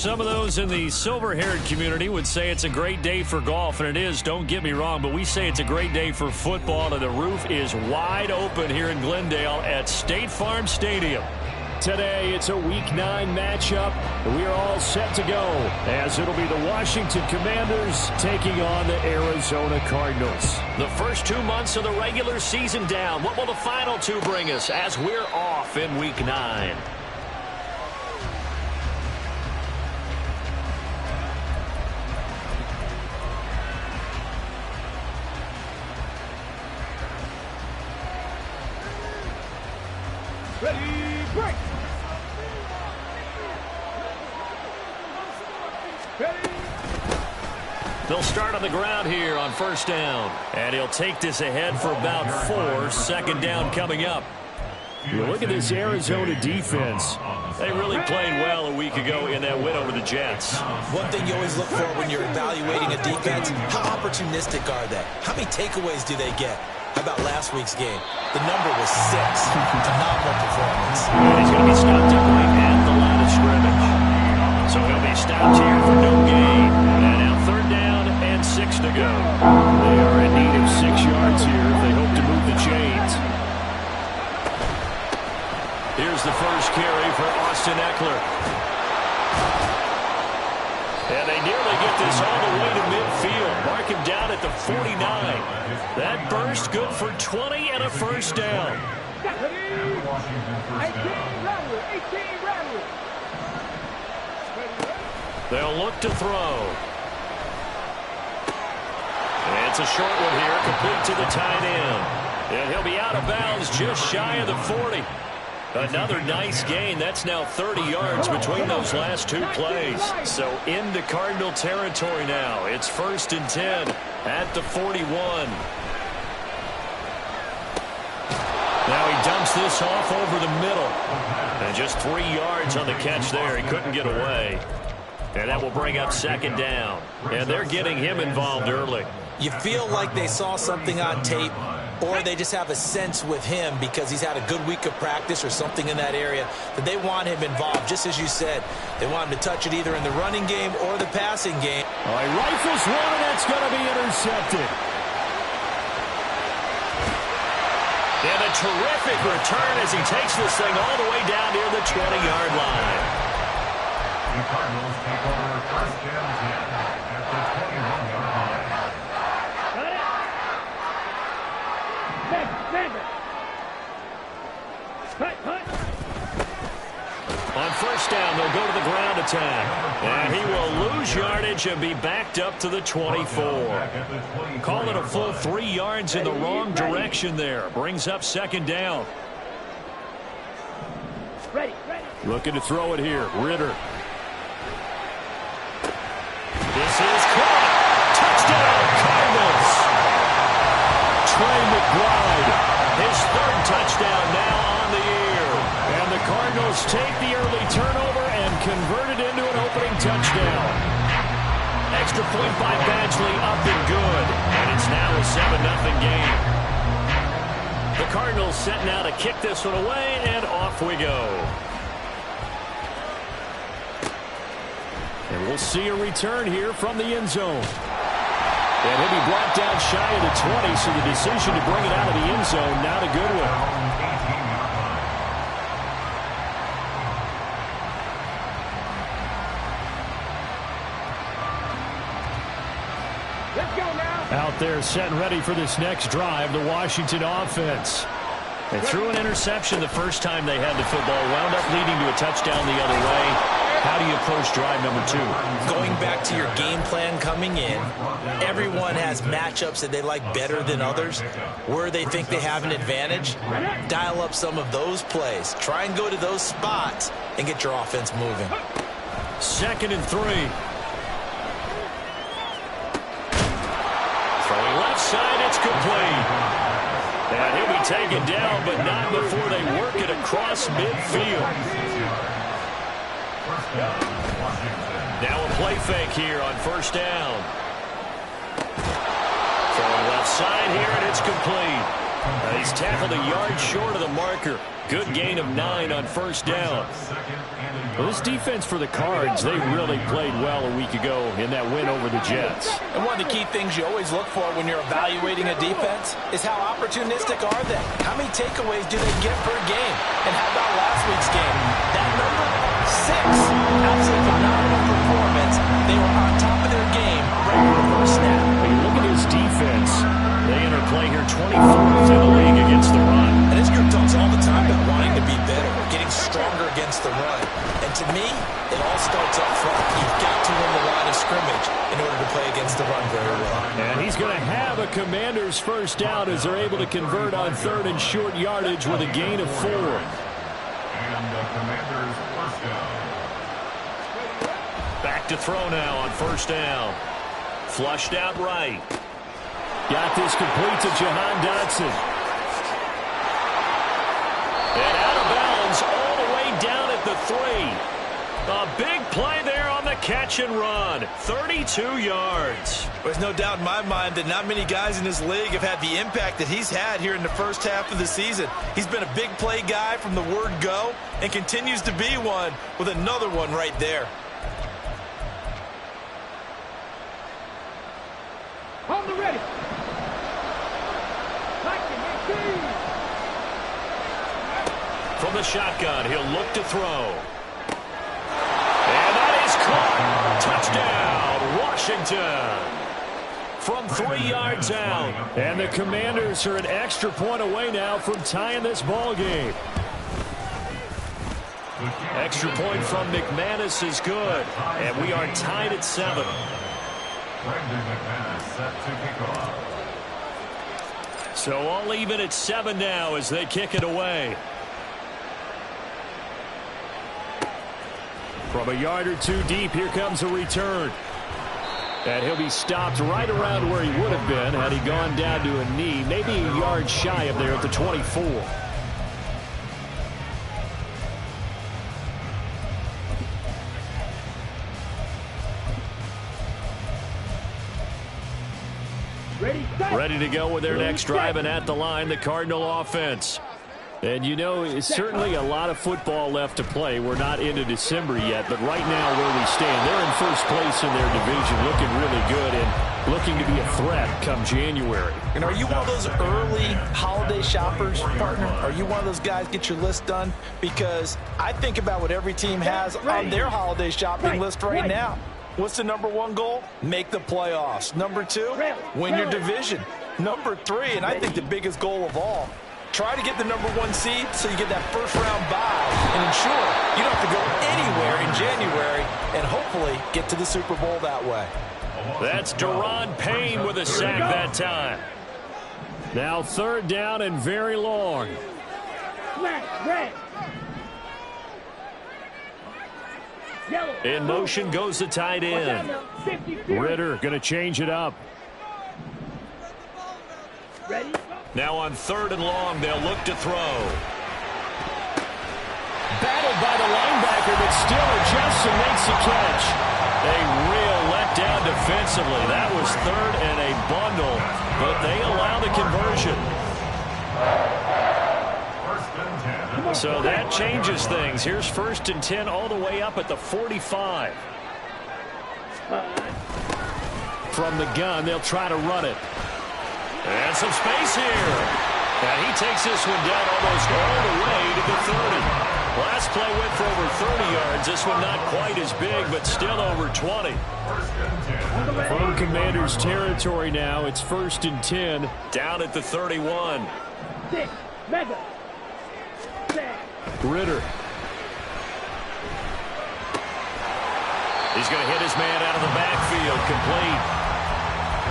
Some of those in the silver-haired community would say it's a great day for golf, and it is, don't get me wrong, but we say it's a great day for football, and the roof is wide open here in Glendale at State Farm Stadium. Today, it's a Week 9 matchup. We are all set to go, as it'll be the Washington Commanders taking on the Arizona Cardinals. The first 2 months of the regular season down. What will the final two bring us as we're off in Week 9? Ready, break! They'll start on the ground here on first down. And he'll take this ahead for about 4. Second down coming up. You look at this Arizona defense. They really played well a week ago in that win over the Jets. One thing you always look for when you're evaluating a defense, how opportunistic are they? How many takeaways do they get? How about last week's game? The number was 6. Phenomenal performance. And he's going to be stopped up right at the line of scrimmage. So he'll be stopped here for no gain. And now third down and 6 to go. They are in need of 6 yards here if they hope to move the chains. Here's the first carry for Austin Eckler. And they nearly get this all the way to midfield. Mark him down at the 49. That burst good for 20 and a first down. 18 rattle. They'll look to throw. And it's a short one here, complete to the tight end. And he'll be out of bounds just shy of the 40. Another nice gain. That's now 30 yards between those last 2 plays. So into Cardinal territory now. It's first and 10 at the 41. Now he dumps this off over the middle. And just 3 yards on the catch there. He couldn't get away. And that will bring up second down. And they're getting him involved early. You feel like they saw something on tape, or they just have a sense with him because he's had a good week of practice or something in that area that they want him involved. Just as you said, they want him to touch it either in the running game or the passing game. All right, rifles one, and that's going to be intercepted. And a terrific return as he takes this thing all the way down near the 20-yard line. The Cardinals take over first and 10 at the 21-yard line. On first down, they'll go to the ground attack. And he will lose yardage and be backed up to the 24. Call it a full 3 yards in the wrong direction there. Brings up second down. Looking to throw it here. Ritter. This is caught. Touchdown, Cardinals. Trey McBride. His 3rd touchdown now on the year. And the Cardinals take the early turnover and convert it into an opening touchdown. Extra point by Badgley up and good. And it's now a 7-0 game. The Cardinals set now to kick this one away, and off we go. And we'll see a return here from the end zone. And he'll be brought down shy of the 20, so the decision to bring it out of the end zone, not a good one. Out there set and ready for this next drive, the Washington offense. They threw an interception the first time they had the football, wound up leading to a touchdown the other way. How do you approach drive number 2? Going back to your game plan coming in, everyone has matchups that they like better than others. Where they think they have an advantage, dial up some of those plays. Try and go to those spots and get your offense moving. 2nd and 3. Throwing left side, it's complete. And he'll be taken down, but not before they work it across midfield. Now a play fake here on first down. Throwing left side here, and it's complete. He's tackled a yard short of the marker. Good gain of 9 on first down. Well, this defense for the Cards, they really played well a week ago in that win over the Jets. And one of the key things you always look for when you're evaluating a defense is how opportunistic are they? How many takeaways do they get per game? And how about last week's game? That number, 6. Absolutely phenomenal performance. They were on top of their game right from the first snap. When you look at his defense, they enter play here 24th in the league against the run. And this group talks all the time about wanting to be better, getting stronger against the run. And to me, it all starts up front. You've got to win the line of scrimmage in order to play against the run very well. And he's going to have a Commanders first down as they're able to convert on 3rd and short yardage with a gain of 4. And the Commanders first down. Back to throw now on first down. Flushed out right. Got this complete to Jahan Dotson. And out of bounds all the way down at the 3. A big play there on the catch and run. 32 yards. There's no doubt in my mind that not many guys in this league have had the impact that he's had here in the first half of the season. He's been a big play guy from the word go and continues to be one with another one right there. On the ready. From the shotgun, he'll look to throw. And that is caught. Touchdown, Washington. From 3 yards out. And the Commanders are an extra point away now from tying this ball game. Extra point from McManus is good. And we are tied at 7. Brendan McManus set to kick off. So all even at 7 now as they kick it away. From a yard or 2 deep, here comes a return. And he'll be stopped right around where he would have been had he gone down to a knee, maybe a yard shy of there at the 24. Ready to go with their next drive, and at the line, the Cardinal offense. And you know, it's certainly a lot of football left to play. We're not into December yet, but right now where we stand, they're in first place in their division, looking really good and looking to be a threat come January. And are you one of those early holiday shoppers, partner? Are you one of those guys get your list done? Because I think about what every team has on their holiday shopping list right now. What's the number 1 goal? Make the playoffs. Number 2, win your division. Number 3, and I think the biggest goal of all, try to get the number 1 seed so you get that first-round bye and ensure you don't have to go anywhere in January and hopefully get to the Super Bowl that way. That's Daron Payne with a sack that time. Now 3rd down and very long. In motion goes the tight end. Ritter going to change it up. Now on 3rd and long, they'll look to throw. Battled by the linebacker, but still adjusts and makes a catch. A real letdown defensively. That was 3rd and a bundle, but they allow the conversion. So that changes things. Here's 1st and 10 all the way up at the 45. From the gun, they'll try to run it. And some space here. And he takes this one down almost all the way to the 30. Last play went for over 30 yards. This one not quite as big, but still over 20. From Commanders territory now, it's 1st and 10. Down at the 31. Ritter. He's going to hit his man out of the backfield. Complete.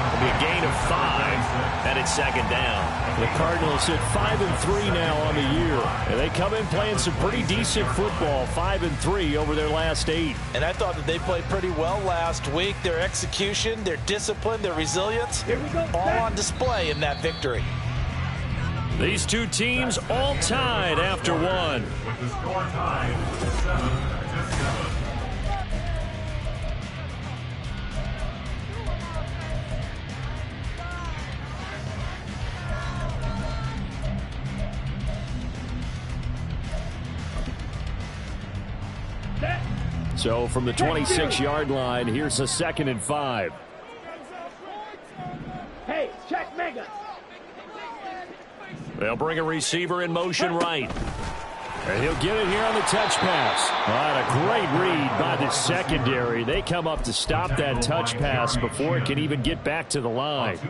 It'll be a gain of 5, and it's 2nd down. The Cardinals sit 5-3 now on the year. And they come in playing some pretty decent football, 5-3 over their last 8. And I thought that they played pretty well last week. Their execution, their discipline, their resilience, all on display in that victory. These two teams all tied after 1. With the score tied 7-7. So from the 26-yard line, here's a 2nd and 5. Hey, check mega. They'll bring a receiver in motion right. And he'll get it here on the touch pass. A great read by the secondary. They come up to stop that touch pass before it can even get back to the line.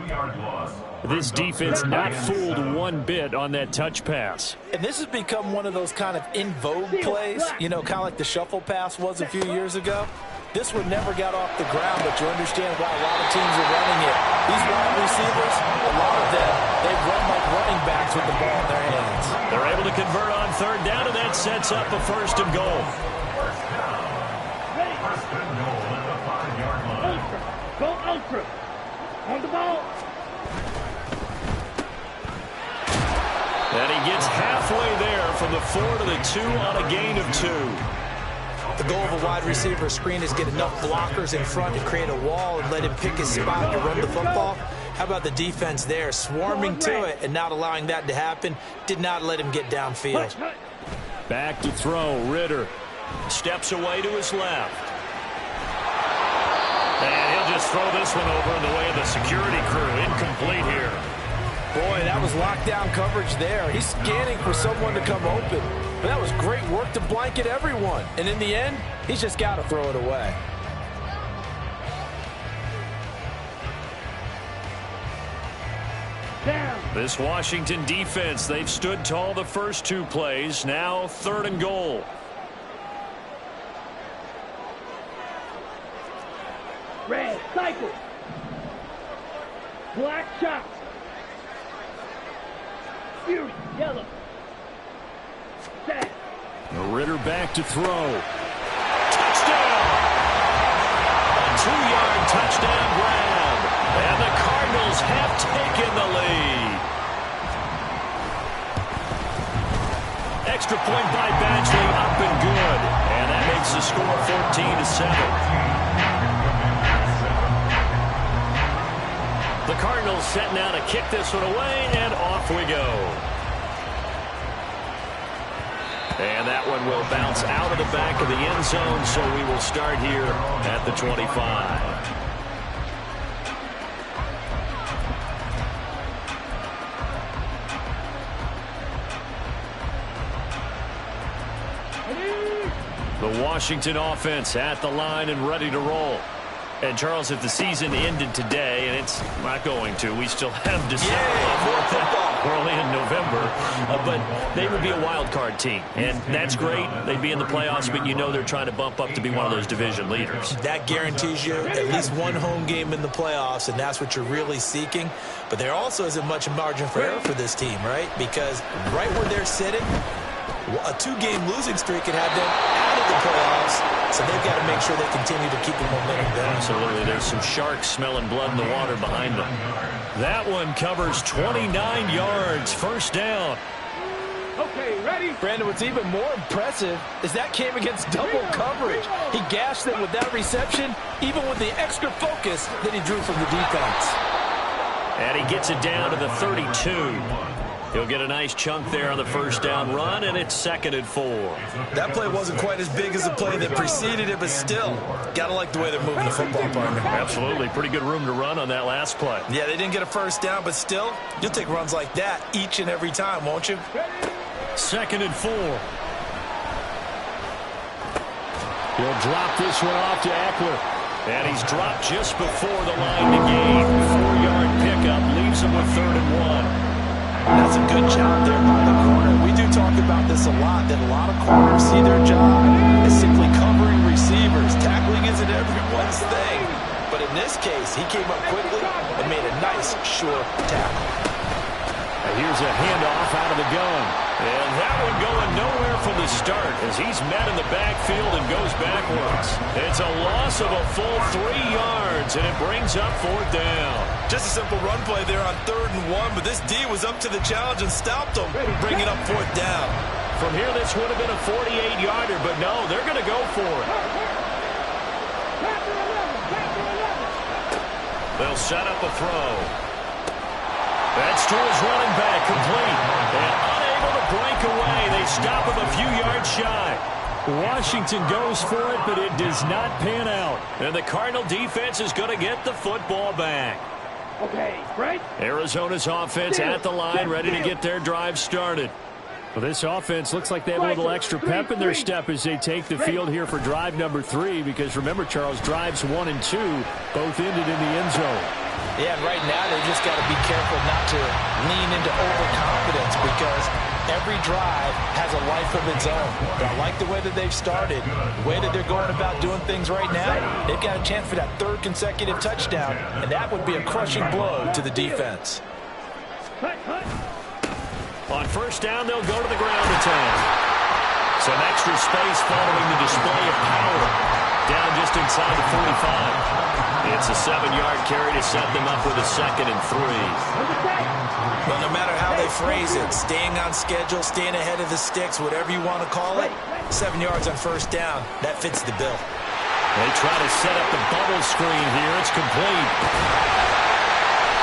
This defense not fooled one bit on that touch pass. And this has become one of those kind of in vogue plays, you know, kind of like the shuffle pass was a few years ago. This one never got off the ground, but you understand why a lot of teams are running it. These wide receivers, a lot of them, they run like running backs with the ball in their hands. They're able to convert on 3rd down, and that sets up a 1st and goal. Go ultra. On the ball. And he gets halfway there from the 4 to the 2 on a gain of 2. The goal of a wide receiver screen is get enough blockers in front to create a wall and let him pick his spot to run the football. How about the defense there, swarming to it and not allowing that to happen? Did not let him get downfield. Back to throw, Ritter. Steps away to his left. And he'll just throw this one over in the way of the security crew. Incomplete here. Boy, that was lockdown coverage there. He's scanning for someone to come open. But that was great work to blanket everyone. And in the end, he's just got to throw it away. Down. This Washington defense, they've stood tall the first 2 plays. Now 3rd and goal. Red, cycle. Black shot. Fury, yellow. Set. Ritter back to throw. Touchdown! A 2-yard touchdown grab. And the Cardinals have taken the lead. Extra point by Badgley, up and good. And that makes the score 14-7. The Cardinals set now to kick this one away, and off we go. And that one will bounce out of the back of the end zone, so we will start here at the 25. The Washington offense at the line and ready to roll. And, Charles, if the season ended today, and it's not going to, we still have December. We're only in November. But they would be a wild card team. And that's great. They'd be in the playoffs, but you know they're trying to bump up to be one of those division leaders. That guarantees you at least one home game in the playoffs, and that's what you're really seeking. But there also isn't much margin for error for this team, right? Because right where they're sitting, a 2-game losing streak could have them out of the playoffs, so they've got to make sure they continue to keep the momentum going. Absolutely. There's some sharks smelling blood in the water behind them. That one covers 29 yards. 1st down. Okay, ready? Brandon, what's even more impressive is that came against double coverage. He gashed them with that reception, even with the extra focus that he drew from the defense. And he gets it down to the 32. He'll get a nice chunk there on the 1st down run, and it's 2nd and 4. That play wasn't quite as big as the play that preceded it, but still, got to like the way they're moving the football, partner. Absolutely. Pretty good room to run on that last play. Yeah, they didn't get a 1st down, but still, you'll take runs like that each and every time, won't you? 2nd and 4. He'll drop this one off to Eckler. And he's dropped just before the line to gain. 4-yard pickup leaves him with 3rd and 1. That's a good job there by the corner. We do talk about this a lot, that a lot of corners see their job as simply covering receivers. Tackling isn't everyone's thing. But in this case, he came up quickly and made a nice, sure tackle. And here's a handoff out of the gun. And that one going nowhere from the start as he's met in the backfield and goes backwards. It's a loss of a full 3 yards, and it brings up 4th down. Just a simple run play there on 3rd and 1, but this D was up to the challenge and stopped him, bringing up 4th down. From here, this would have been a 48-yarder, but no, they're going to go for it. They'll set up a throw. That's to his running back, complete. And unable to break away. They stop him a few yards shy. Washington goes for it, but it does not pan out. And the Cardinal defense is going to get the football back. Okay, right? Arizona's offense at the line, ready to get their drive started. Well, this offense looks like they have a little extra pep in their step as they take the field here for drive number 3, because remember, Charles, drives 1 and 2 both ended in the end zone. Yeah, and right now they just got to be careful not to lean into overconfidence, because every drive has a life of its own. But I like the way that they've started, the way that they're going about doing things right now. They've got a chance for that 3rd consecutive touchdown, and that would be a crushing blow to the defense. On first down, they'll go to the ground attack. Some extra space following the display of power. Down just inside the 45. It's a 7-yard carry to set them up with a 2nd and 3. Well, no matter how they phrase it, staying on schedule, staying ahead of the sticks, whatever you want to call it, 7 yards on first down, that fits the bill. They try to set up the bubble screen here. It's complete.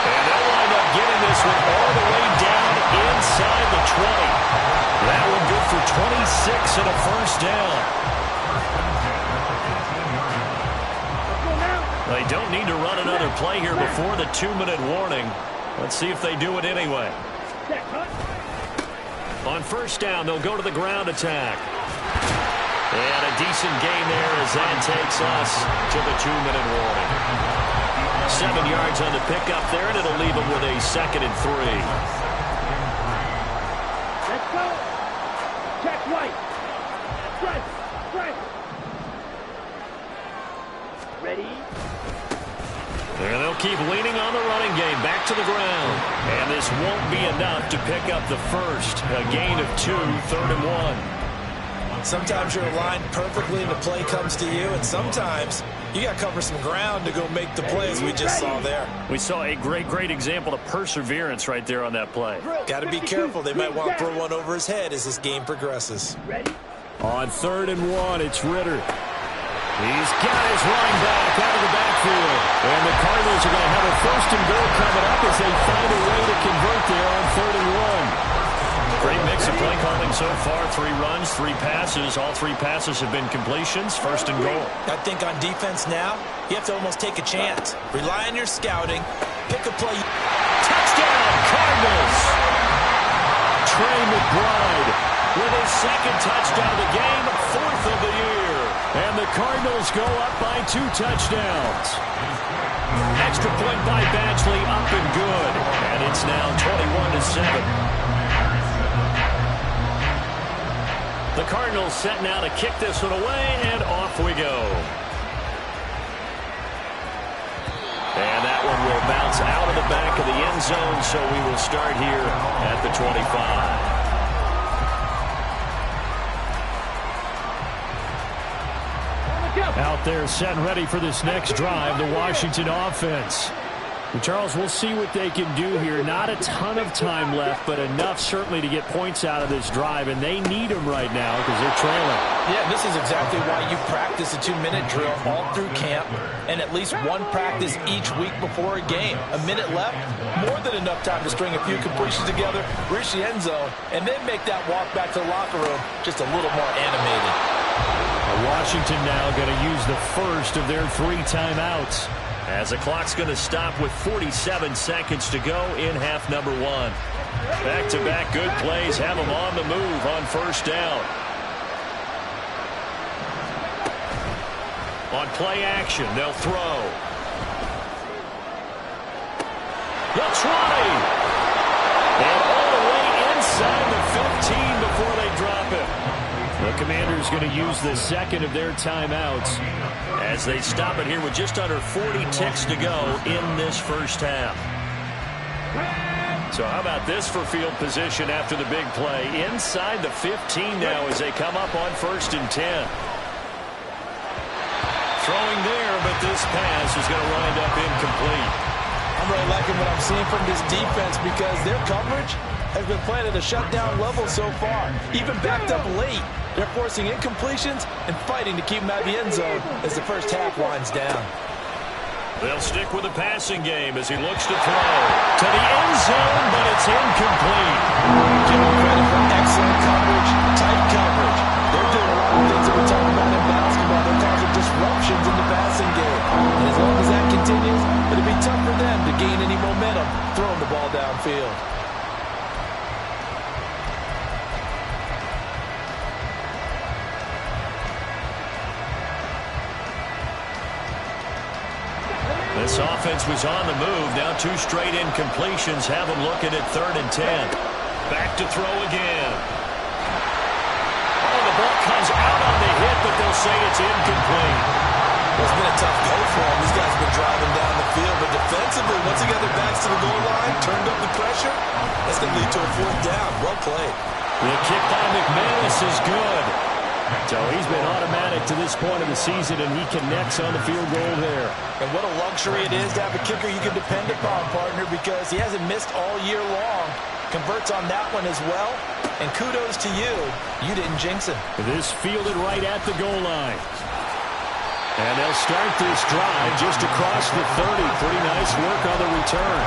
And they'll wind up getting this one all the way down inside the 20. That one good for 26 and a first down. They don't need to run another play here before the 2-minute warning. Let's see if they do it anyway. On first down, they'll go to the ground attack. And a decent gain there as that takes us to the 2-minute warning. 7 yards on the pickup there, and it'll leave them with a 2nd and 3. Let's go. Check right. Right. Right. Ready? And they'll keep leaning on the running game back to the ground. And this won't be enough to pick up the first. A gain of 2, 3rd and 1. Sometimes you're aligned perfectly and the play comes to you, and sometimes you got to cover some ground to go make the plays we just saw there. We saw a great example of perseverance right there on that play. Got to be careful. They might want to throw one over his head as this game progresses. On 3rd and 1, it's Ritter. He's got his running back out of the backfield. And the Cardinals are going to have a 1st and goal coming up as they find a way to convert there on 3rd and 1. Great mix of play calling so far. 3 runs, 3 passes. All 3 passes have been completions. 1st and goal. I think on defense now, you have to almost take a chance. Rely on your scouting. Pick a play. Touchdown, Cardinals! Trey McBride With his 2nd touchdown of the game, 4th of the year. And the Cardinals go up by 2 touchdowns. Extra point by Badgley, up and good. And it's now 21-7. The Cardinals set now to kick this one away, and off we go. And that one will bounce out of the back of the end zone, so we will start here at the 25. Out there set and ready for this next drive, the Washington offense. And Charles, we'll see what they can do here. Not a ton of time left, but enough certainly to get points out of this drive, and they need them right now because they're trailing. Yeah, this is exactly why you practice a 2-minute drill all through camp and at least 1 practice each week before a game. A minute left, more than enough time to string a few completions together, reach the end zone, and then make that walk back to the locker room just a little more animated. Washington now going to use the first of their 3 timeouts. As the clock's going to stop with 47 seconds to go in half number 1. Back-to-back good plays have them on the move on first down. On play action, they'll throw. They'll try. And all the way inside the 15 before they drop it. The Commanders going to use the 2nd of their timeouts as they stop it here with just under 40 ticks to go in this first half. So how about this for field position after the big play? Inside the 15 now as they come up on 1st and 10. Throwing there, but this pass is going to wind up incomplete. I'm really liking what I'm seeing from this defense because their coverage has been playing at a shutdown level so far. Even backed up late, they're forcing incompletions and fighting to keep them out of the end zone as the first half winds down. They'll stick with the passing game as he looks to throw to the end zone, but it's incomplete. Give them credit for excellent coverage, tight coverage. They're doing a lot of things throwing the ball downfield. This offense was on the move. Now 2 straight incompletions have them looking at 3rd and 10. Back to throw again. Oh, the ball comes out on the hit, but they'll say it's incomplete. It's been a tough go for him. These guys have been driving down the field, but defensively, once they got their backs to the goal line, turned up the pressure, that's going to lead to a 4th down. Well played. The kick by McManus is good. So he's been automatic to this point of the season, and he connects on the field goal there. And what a luxury it is to have a kicker you can depend upon, partner, because he hasn't missed all year long. Converts on that one as well. And kudos to you. You didn't jinx him. This fielded right at the goal line. And they'll start this drive just across the 30. Pretty nice work on the return.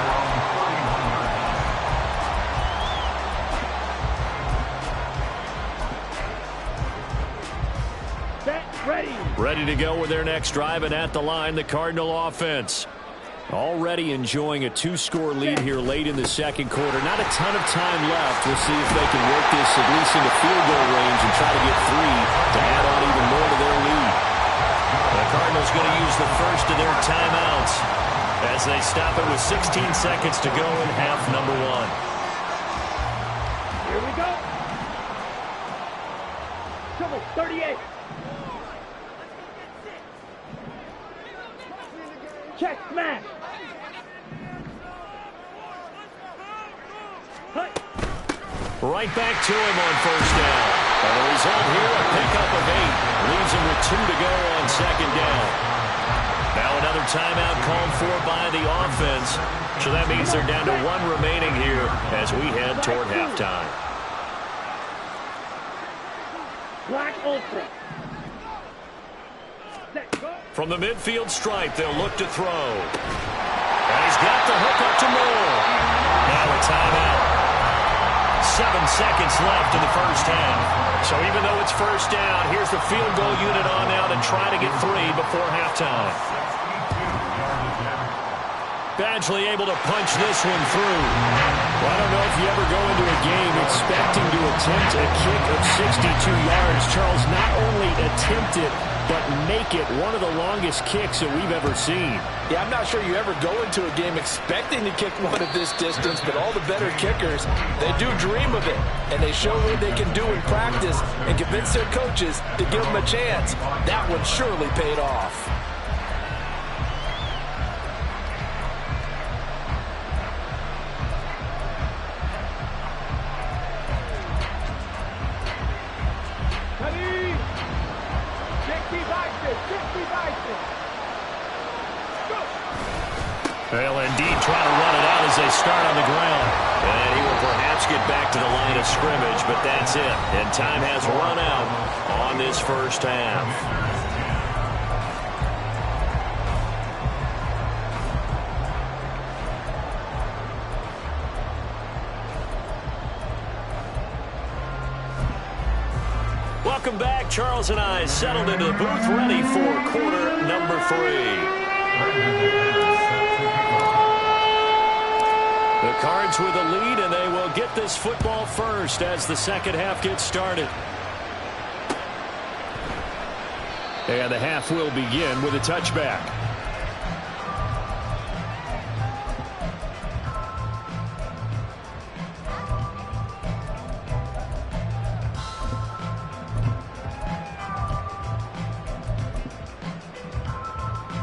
Ready to go with their next drive, and at the line, the Cardinal offense. Already enjoying a 2-score lead here late in the second quarter. Not a ton of time left. We'll see if they can work this at least into field goal range and try to get 3 to add on even more to their lead. The Cardinals going to use the first of their timeouts as they stop it with 16 seconds to go in half number 1. Here we go. Trouble 38. Check smash. Right back to him on 1st down. And the result here, a pickup of 8. Leaves him with 2 to go on 2nd down. Now another timeout called for by the offense. So that means they're down to 1 remaining here as we head toward halftime. Black Ultra. From the midfield stripe, they'll look to throw. And he's got the hook up to Moore. Now a timeout. 7 seconds left in the first half. So even though it's 1st down, here's the field goal unit on now to try to get 3 before halftime. Badgley able to punch this one through. Well, I don't know if you ever go into a game expecting to attempt a kick of 62 yards. Charles, not only attempt it, but make it one of the longest kicks that we've ever seen. Yeah, I'm not sure you ever go into a game expecting to kick one of this distance, but all the better kickers, they do dream of it, and they show what they can do in practice and convince their coaches to give them a chance. That one surely paid off. They'll indeed try to run it out as they start on the ground. And he will perhaps get back to the line of scrimmage, but that's it. And time has run out on this first half. Welcome back. Charles and I settled into the booth, ready for quarter number 3. The Cards with a lead, and they will get this football first as the second half gets started. And the half will begin with a touchback.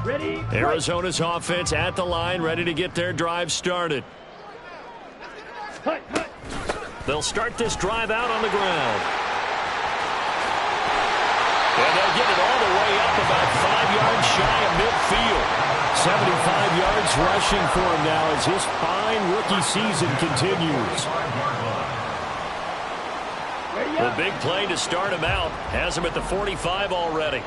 Ready? Arizona's offense at the line, ready to get their drive started. They'll start this drive out on the ground. And they'll get it all the way up about 5 yards shy of midfield. 75 yards rushing for him now as his fine rookie season continues. The big play to start him out has him at the 45 already.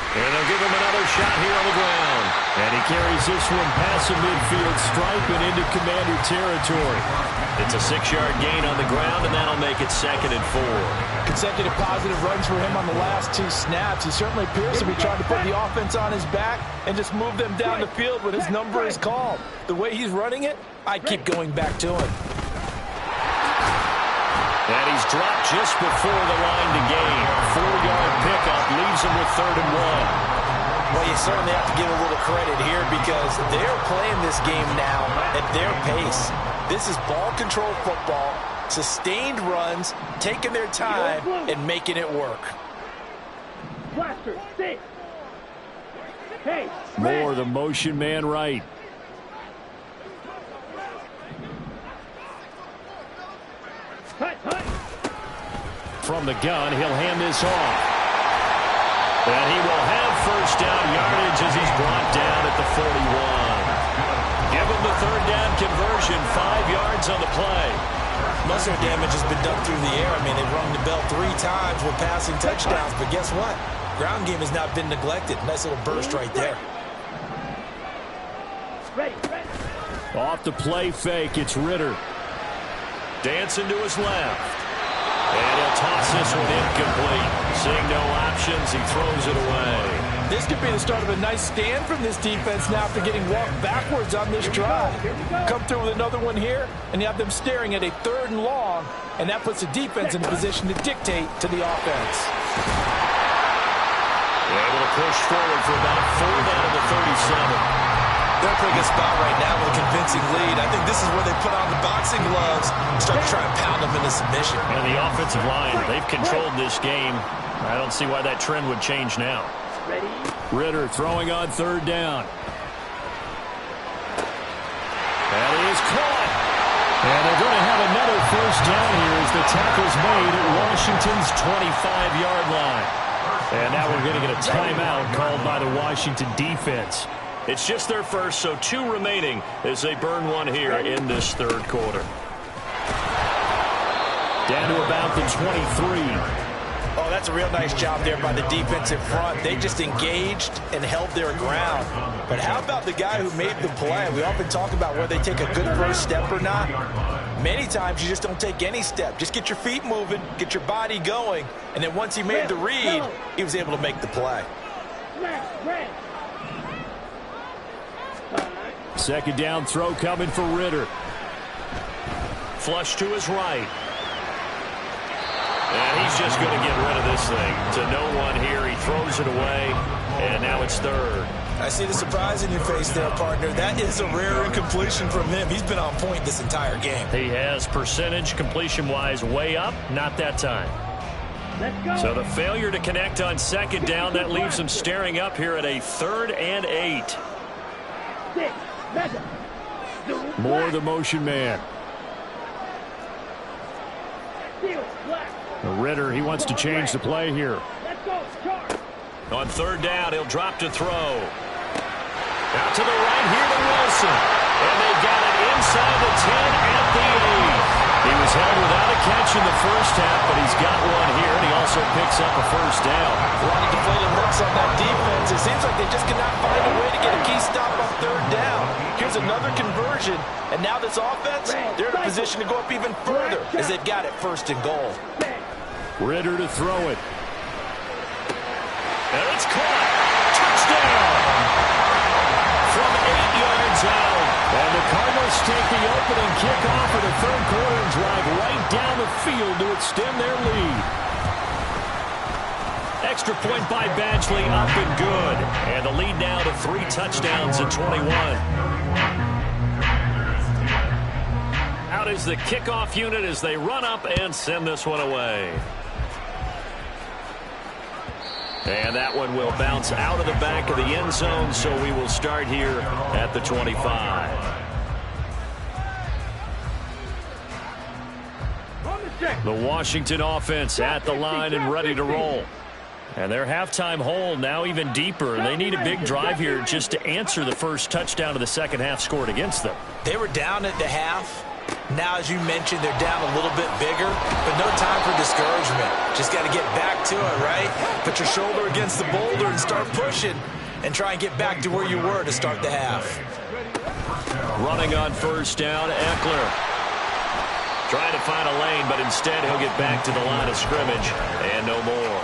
And they'll give him another shot here on the ground. And he carries this one past the midfield stripe and into Commander territory. It's a 6-yard gain on the ground, and that'll make it 2nd and 4. Consecutive positive runs for him on the last 2 snaps. He certainly appears to be trying to put the offense on his back and just move them down the field when his number is called. The way he's running it, I keep going back to him. And he's dropped just before the line to gain. 4-yard pickup leaves him with 3rd and 1. Well, you certainly have to give a little credit here because they're playing this game now at their pace. This is ball control football, sustained runs, taking their time, and making it work. Blaster, stick. Hey, More the motion man right. cut. From the gun, he'll hand this off. And he will have first down yardage as he's brought down at the 41. Give him the 3rd down conversion, 5 yards on the play. Most of their damage has been done through the air. I mean, they've rung the bell 3 times with passing touchdowns, but guess what? Ground game has not been neglected. Nice little burst right there. Ready. Off the play fake, it's Ritter. Dancing to his left. And he'll toss this one incomplete. Seeing no options, he throws it away. This could be the start of a nice stand from this defense now after getting walked backwards on this drive. Come through with another one here, and you have them staring at a 3rd and long, and that puts the defense in a position to dictate to the offense. Able to push forward for about a 4th down of the 37. They're in a pretty good spot right now with a convincing lead. I think this is where they put on the boxing gloves and start to try and pound them into submission. And the offensive line, they've controlled this game. I don't see why that trend would change now. Ready. Ritter throwing on 3rd down. And he is caught. And they're going to have another first down here as the tackle's made at Washington's 25-yard line. And now we're going to get a timeout called by the Washington defense. It's just their first, so 2 remaining as they burn one here in this 3rd quarter. Down to about the 23. Oh, that's a real nice job there by the defense in front. They just engaged and held their ground. But how about the guy who made the play? We often talk about whether they take a good first step or not. Many times you just don't take any step. Just get your feet moving, get your body going, and then once he made the read, he was able to make the play. Red. 2nd down throw coming for Ritter. Flush to his right. And he's just going to get rid of this thing. To no one here, he throws it away, and now it's 3rd. I see the surprise in your face there, partner. That is a rare incompletion from him. He's been on point this entire game. He has percentage completion-wise way up, not that time. Let's go. So the failure to connect on 2nd down, that leaves him staring up here at a 3rd and 8. Stick. More the motion man. Steel. Black. Ritter, he wants to change the play here. Let's go. Charge. On 3rd down, he'll drop to throw. Out to the right here to Wilson. And they got it inside the 10 at the 8. He was held without a catch in the first half, but he's got one here, and he also picks up a first down. A lot of deflated looks on that defense. It seems like they just cannot find a way to get a key stop on 3rd down. Here's another conversion, and now this offense, they're in a position to go up even further as they've got it 1st and goal. Ritter to throw it. And it's caught. Touchdown. From 8 yards out. And the Cardinals take the opening kickoff of the 3rd quarter and drive right down the field to extend their lead. Extra point by Badgley, up and good. And the lead now to 3 touchdowns at 21. Out is the kickoff unit as they run up and send this one away. And that one will bounce out of the back of the end zone, so we will start here at the 25. The Washington offense at the line and ready to roll. And their halftime hole now even deeper. They need a big drive here just to answer the first touchdown of the second half scored against them. They were down at the half. Now, as you mentioned, they're down a little bit bigger, but no time for discouragement. Just got to get back to it, right? Put your shoulder against the boulder and start pushing. and try and get back to where you were to start the half. Running on first down, Eckler. Trying to find a lane, but instead he'll get back to the line of scrimmage and no more.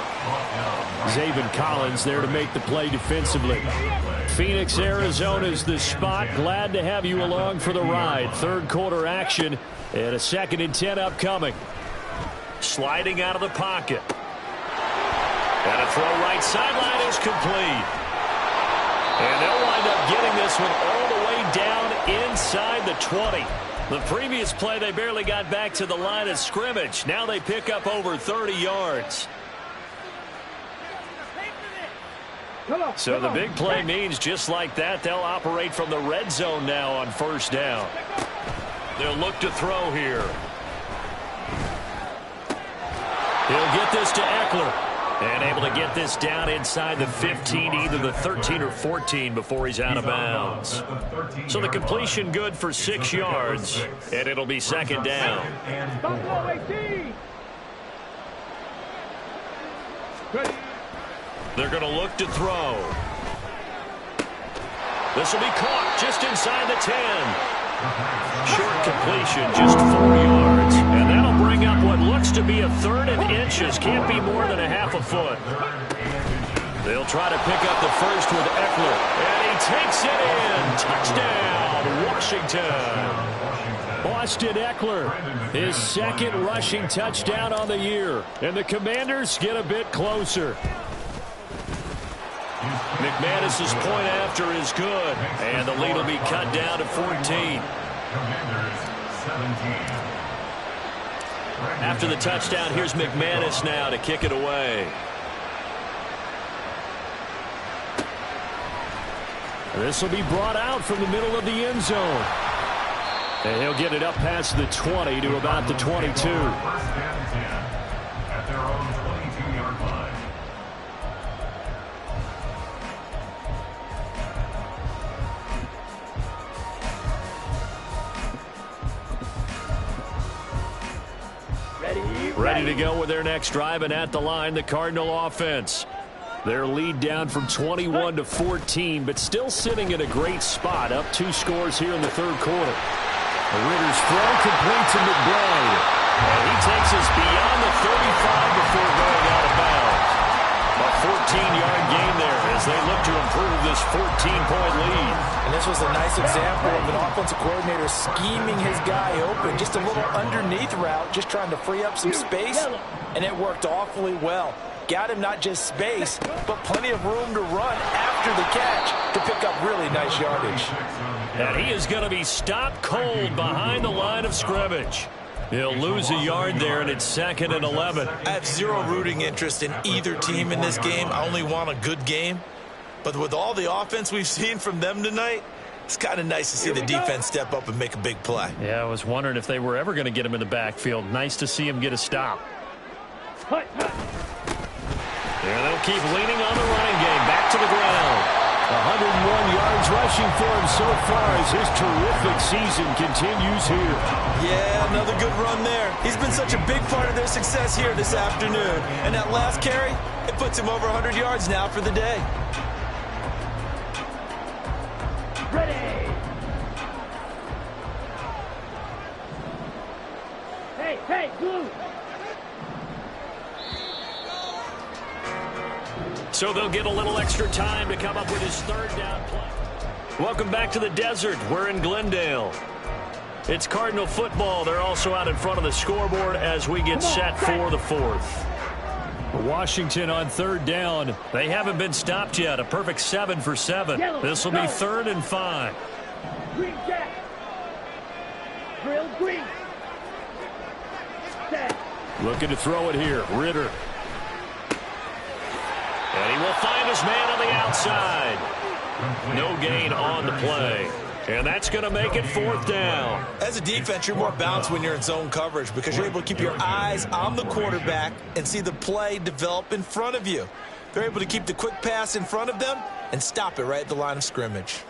Zaven Collins there to make the play defensively. Phoenix, Arizona's the spot. Glad to have you along for the ride. Third quarter action and a 2nd and 10 upcoming. Sliding out of the pocket. And a throw right sideline is complete. And they'll wind up getting this one all the way down inside the 20. The previous play, they barely got back to the line of scrimmage. Now they pick up over 30 yards. So the big play means just like that, they'll operate from the red zone now on first down. They'll look to throw here. He'll get this to Eckler. And able to get this down inside the 15, either the 13 or 14 before he's out of bounds. So the completion good for 6 yards, and it'll be 2nd down. They're going to look to throw. This will be caught just inside the 10. Short completion, just 4 yards. And that'll bring up what looks to be a 3rd and inches. Can't be more than a half a foot. They'll try to pick up the first with Eckler. And he takes it in. Touchdown, Washington. Austin Eckler, his 2nd rushing touchdown on the year. And the Commanders get a bit closer. McManus's point after is good, and the lead will be cut down to 14. After the touchdown, here's McManus now to kick it away. This will be brought out from the middle of the end zone. And he'll get it up past the 20 to about the 22. At their own 22-yard line. Ready to go with their next drive, and at the line, the Cardinal offense. Their lead down from 21 to 14, but still sitting in a great spot, up 2 scores here in the 3rd quarter. Ritter's throw complete to McBride. And he takes us beyond the 35 before going out of bounds. A 14-yard gain there as they look to improve this 14-point lead. And this was a nice example of an offensive coordinator scheming his guy open. Just a little underneath route, just trying to free up some space, and it worked awfully well. Got him not just space, but plenty of room to run after the catch to pick up really nice yardage. And he is going to be stopped cold behind the line of scrimmage. He'll lose a yard there, and it's 2nd and 11. I have zero rooting interest in either team in this game. I only want a good game. But with all the offense we've seen from them tonight, it's kind of nice to see the defense step up and make a big play. Yeah, I was wondering if they were ever going to get him in the backfield. Nice to see him get a stop. Yeah, they'll keep leaning on the running game. Back to the ground. 101 yards rushing for him so far as his terrific season continues here. Yeah, another good run there. He's been such a big part of their success here this afternoon. And that last carry, it puts him over 100 yards now for the day. Ready. Hey, glue. So they'll get a little extra time to come up with his 3rd down play. Welcome back to the desert. We're in Glendale. It's Cardinal football. They're also out in front of the scoreboard as we get set for the 4th. Washington on 3rd down. They haven't been stopped yet. A perfect 7 for 7. This will be 3rd and 5. Green jack. Drill green. Set. Looking to throw it here. Ritter. And he will find his man on the outside. No gain on the play. And that's going to make it 4th down. As a defense, you're more balanced when you're in zone coverage because you're able to keep your eyes on the quarterback and see the play develop in front of you. They're able to keep the quick pass in front of them and stop it right at the line of scrimmage.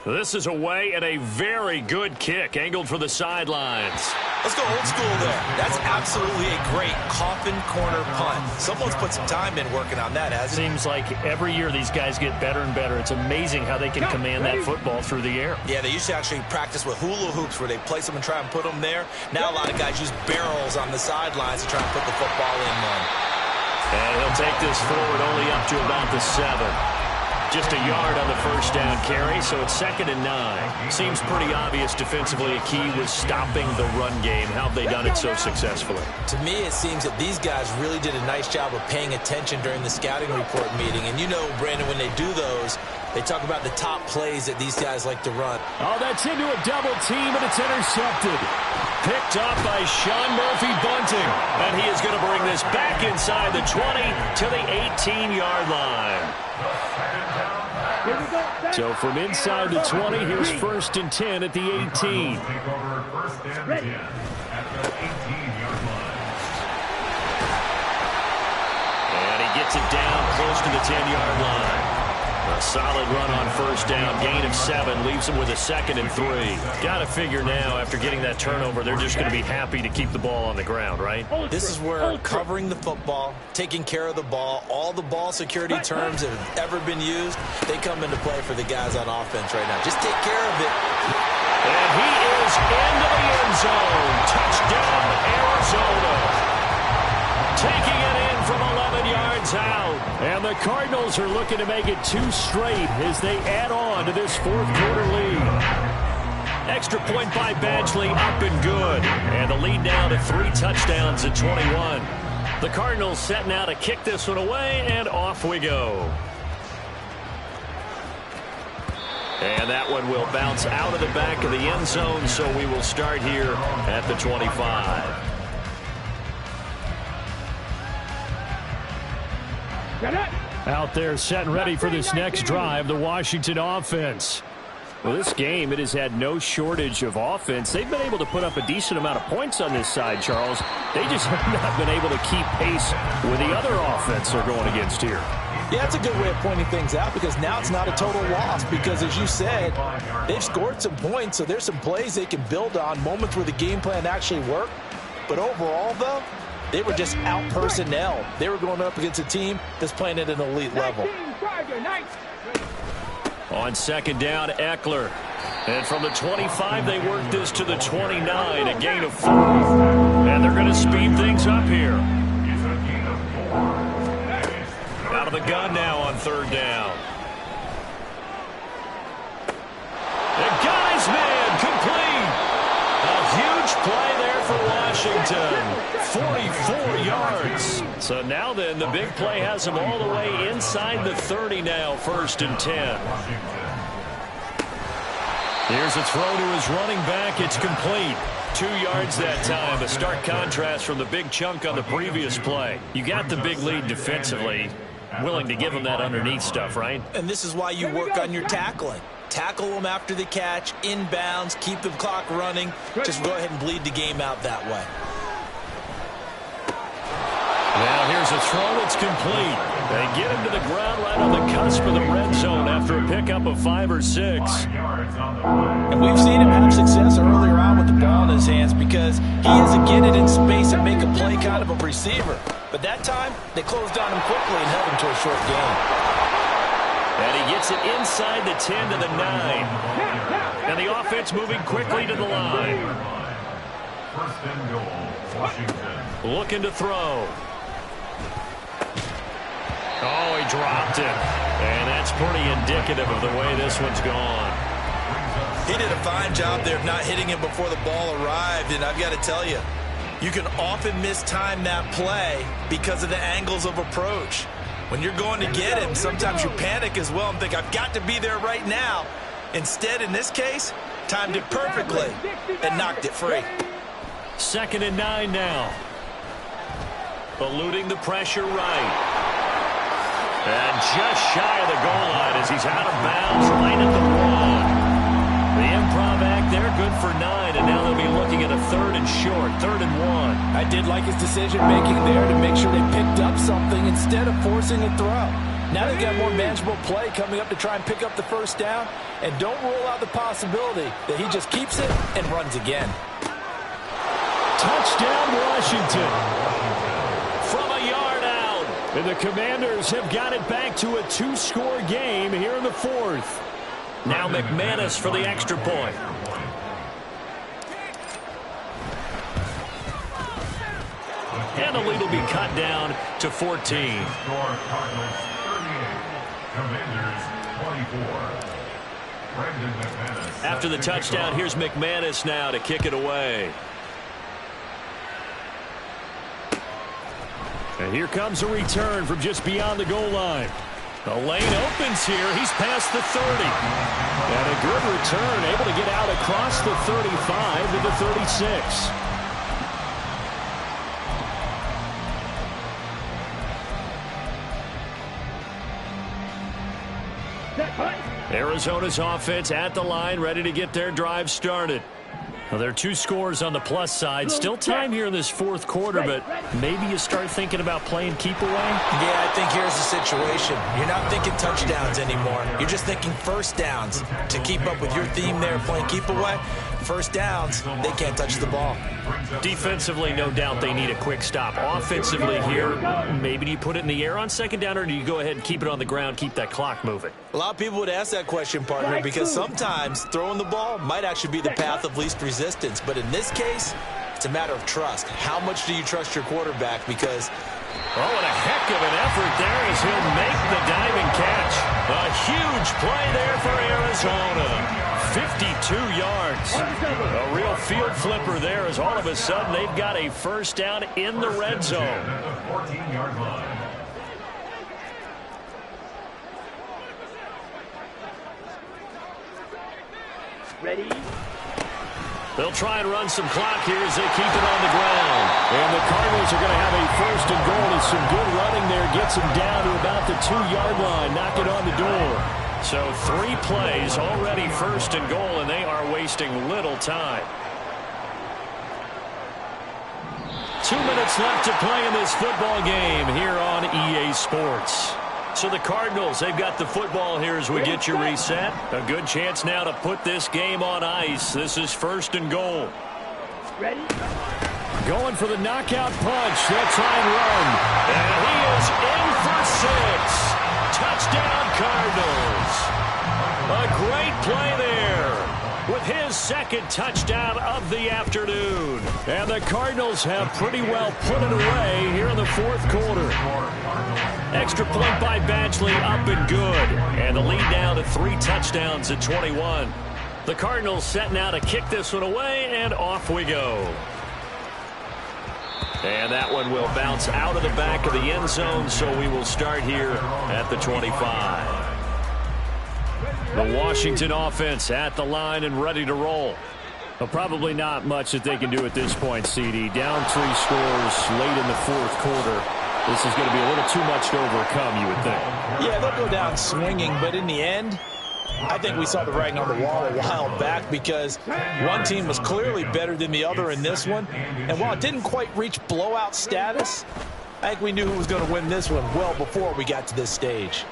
This is away and a very good kick angled for the sidelines. Let's go old school there. That's absolutely a great coffin corner punt. Someone's put some time in working on that, hasn't it? Seems like every year these guys get better and better. It's amazing how they can command that football through the air. Yeah, they used to actually practice with hula hoops where they place them and try and put them there. Now a lot of guys use barrels on the sidelines to try and put the football in one. And he'll take this forward only up to about the 7. Just a yard on the first down carry, so it's 2nd and 9. Seems pretty obvious defensively a key was stopping the run game. How have they done it so successfully? To me, it seems that these guys really did a nice job of paying attention during the scouting report meeting. And you know, Brandon, when they do those, they talk about the top plays that these guys like to run. Oh, that's into a double team, and it's intercepted. Picked up by Sean Murphy-Bunting. And he is going to bring this back inside the 20 to the 18-yard line. So from inside the 20, here's 1st and 10 at the 18. Take over 1st and 10 at the 18-yard line. And he gets it down close to the 10-yard line. A solid run on first down. Gain of 7 leaves him with a 2nd and 3. Got to figure now, after getting that turnover, they're just going to be happy to keep the ball on the ground, right? This is where covering the football, taking care of the ball, all the ball security terms that have ever been used, they come into play for the guys on offense right now. Just take care of it. And he is into the end zone. Touchdown, Arizona. Taking it in from 11 yards out. And the Cardinals are looking to make it 2 straight as they add on to this 4th quarter lead. Extra point by Badgley, up and good. And the lead now to 3 touchdowns at 21. The Cardinals setting out to kick this one away, and off we go. And that one will bounce out of the back of the end zone, so we will start here at the 25. Out there set and ready for this next drive, the Washington offense. Well, this game, it has had no shortage of offense. They've been able to put up a decent amount of points on this side, Charles. They just have not been able to keep pace with the other offense they're going against here. Yeah, that's a good way of pointing things out because now it's not a total loss because, as you said, they've scored some points, so there's some plays they can build on, moments where the game plan actually worked. But overall, though, they were just out personnel. They were going up against a team that's playing at an elite level. On 2nd down, Eckler. And from the 25, they work this to the 29, a gain of 4. And they're going to speed things up here. Out of the gun now on 3rd down. The guy's man complete. A huge play there for Washington. 44 yards. So now then, the big play has him all the way inside the 30 now, 1st and 10. Here's a throw to his running back. It's complete. 2 yards that time. A stark contrast from the big chunk on the previous play. You got the big lead defensively. Willing to give him that underneath stuff, right? And this is why you work on your tackling. Tackle them after the catch, inbounds, keep the clock running. Just go ahead and bleed the game out that way. Now here's a throw. It's complete. They get him to the ground right on the cusp of the red zone after a pickup of 5 or 6. And we've seen him have success earlier on with the ball in his hands because he is a get it in space and make a play kind of a receiver. But that time, they closed on him quickly and held him to a short gain. And he gets it inside the 10 to the 9. And the offense moving quickly to the line. 1st and goal, Washington. Looking to throw. Oh, he dropped it. And that's pretty indicative of the way this one's gone. He did a fine job there of not hitting him before the ball arrived. And I've got to tell you, you can often mistime that play because of the angles of approach. When you're going to get him, sometimes you panic as well and think, I've got to be there right now. Instead, in this case, timed it perfectly and knocked it free. 2nd and 9 now. Eluding the pressure right. And just shy of the goal line as he's out of bounds right at the 1. The improv act there, good for 9, and now they'll be looking at a 3rd and short, 3rd and 1. I did like his decision-making there to make sure they picked up something instead of forcing a throw. Now they've got more manageable play coming up to try and pick up the 1st down, and don't rule out the possibility that he just keeps it and runs again. Touchdown, Washington. From a yard out. And the Commanders have got it back to a 2-score game here in the fourth. Now McManus for the extra point. And the lead will be cut down to 14. After the touchdown, here's McManus now to kick it away. And here comes a return from just beyond the goal line. The lane opens here. He's past the 30. And a good return, able to get out across the 35 to the 36. Arizona's offense at the line, ready to get their drive started. Well, there are 2 scores on the plus side. Still time here in this fourth quarter, but maybe you start thinking about playing keep away? Yeah, I think here's the situation. You're not thinking touchdowns anymore. You're just thinking first downs. To keep up with your theme there, playing keep away, first downs, they can't touch the ball. Defensively, no doubt they need a quick stop. Offensively here, maybe do you put it in the air on second down, or do you go ahead and keep it on the ground, keep that clock moving? A lot of people would ask that question, partner, because sometimes throwing the ball might actually be the path of least resistance. But in this case, it's a matter of trust. How much do you trust your quarterback? Because oh, and a heck of an effort there as he'll make the diving catch. A huge play there for Arizona. 52 yards. A real field flipper there as all of a sudden they've got a first down in the red zone. Ready? They'll try and run some clock here as they keep it on the ground. And the Cardinals are going to have a first and goal as some good running there gets them down to about the 2-yard line. Knock it on the door. So 3 plays already first and goal, and they are wasting little time. 2 minutes left to play in this football game here on EA Sports. So the Cardinals, they've got the football here as we get you reset. A good chance now to put this game on ice. This is first and goal. Ready? Going for the knockout punch. They'll try and run. And he is in for 6. Touchdown, Cardinals. A great play there with his second touchdown of the afternoon. And the Cardinals have pretty well put it away here in the fourth quarter. Extra point by Badgley, up and good. And the lead down to 3 touchdowns at 21. The Cardinals set now to kick this one away, and off we go. And that one will bounce out of the back of the end zone, so we will start here at the 25. The Washington offense at the line and ready to roll. Well, probably not much that they can do at this point, CD. Down 3 scores late in the fourth quarter. This is going to be a little too much to overcome, you would think. Yeah, they'll go down swinging, but in the end, I think we saw the writing on the wall a while back because one team was clearly better than the other in this one. And while it didn't quite reach blowout status, I think we knew who was going to win this one well before we got to this stage.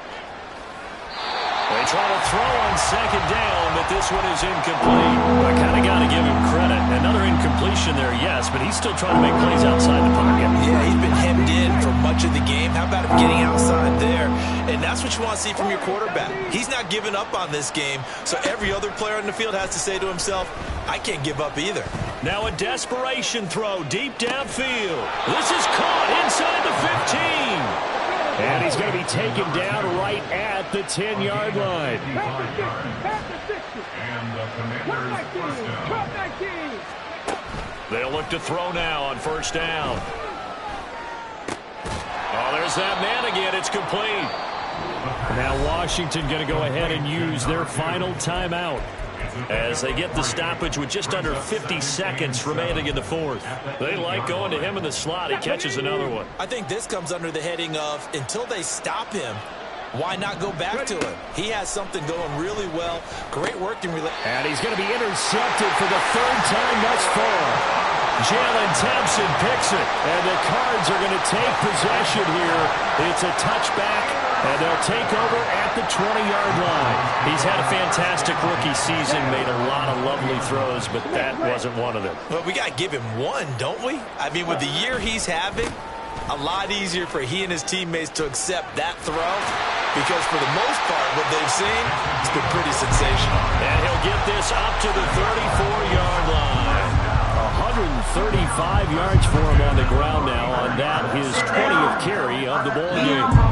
They try to throw on second down, but this one is incomplete. I kind of got to give him credit. Another incompletion there, yes, but he's still trying to make plays outside the pocket. Yeah, he's been hemmed in for much of the game. How about him getting outside there? And that's what you want to see from your quarterback. He's not giving up on this game, so every other player on the field has to say to himself, I can't give up either. Now a desperation throw deep downfield. This is caught inside the 15. And he's going to be taken down right at the 10-yard line. They'll look to throw now on first down. Oh, there's that man again. It's complete. Now Washington going to go ahead and use their final timeout as they get the stoppage with just under 50 seconds remaining in the fourth. They like going to him in the slot. He catches another one. I think this comes under the heading of until they stop him, why not go back to him? He has something going really well. Great work in relation. And he's going to be intercepted for the 3rd time thus far. Jalen Thompson picks it, and the Cards are going to take possession here. It's a touchback, and they'll take over at the 20-yard line. He's had a fantastic rookie season, made a lot of lovely throws, but that wasn't one of them. Well, we got to give him one, don't we? I mean, with the year he's having, a lot easier for he and his teammates to accept that throw, because for the most part, what they've seen, it's been pretty sensational. And he'll get this up to the 34-yard line. 135 yards for him on the ground now on that, his 20th carry of the ball game.